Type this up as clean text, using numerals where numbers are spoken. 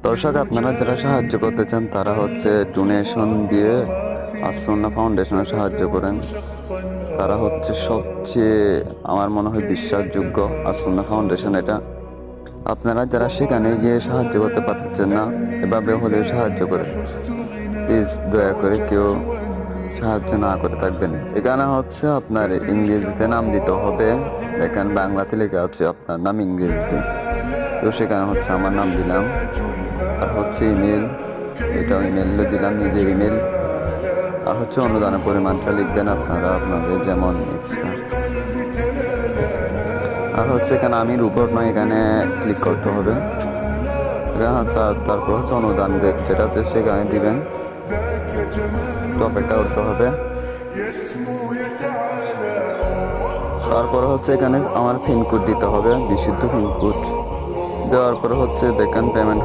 দর্শক, আপনারা যারা সাহায্য করতে চান তারা হচ্ছে ডোনেশন দিয়ে আসুন্না ফাউন্ডেশনে সাহায্য করেন। তারা হচ্ছে সবচেয়ে আমার মনে হয় বিশ্বাসযোগ্য আসুন্না ফাউন্ডেশন। এটা আপনারা যারা সেখানে গিয়ে সাহায্য করতে পারতেছেন না, এভাবে হলেও সাহায্য করেন প্লিজ। দয়া করে কেউ সাহায্য না করে থাকবেন। এখানে হচ্ছে আপনার ইংরেজিতে নাম দিতে হবে। দেখেন বাংলাতে লেখা আছে আপনার নাম ইংরেজিতে, তো সেখানে হচ্ছে আমার নাম দিলাম। আর হচ্ছে ইমেল, এটাও ইমেলও দিলাম, নিজের ইমেল। আর হচ্ছে অনুদানের পরিমাণটা লিখবেন আপনারা আপনাদের যেমন ইচ্ছা। আর হচ্ছে এখানে আমি রুবট নয়, এখানে ক্লিক করতে হবে। এখানে হচ্ছে তারপর হচ্ছে অনুদান যেটা আছে সেখানে দিবেন, তো অপেক্ষা করতে হবে। তারপরে হচ্ছে এখানে আমার পিনকোড দিতে হবে, বিশুদ্ধ পিনকোড। দেওয়ার পরে হচ্ছে দেখেন পেমেন্ট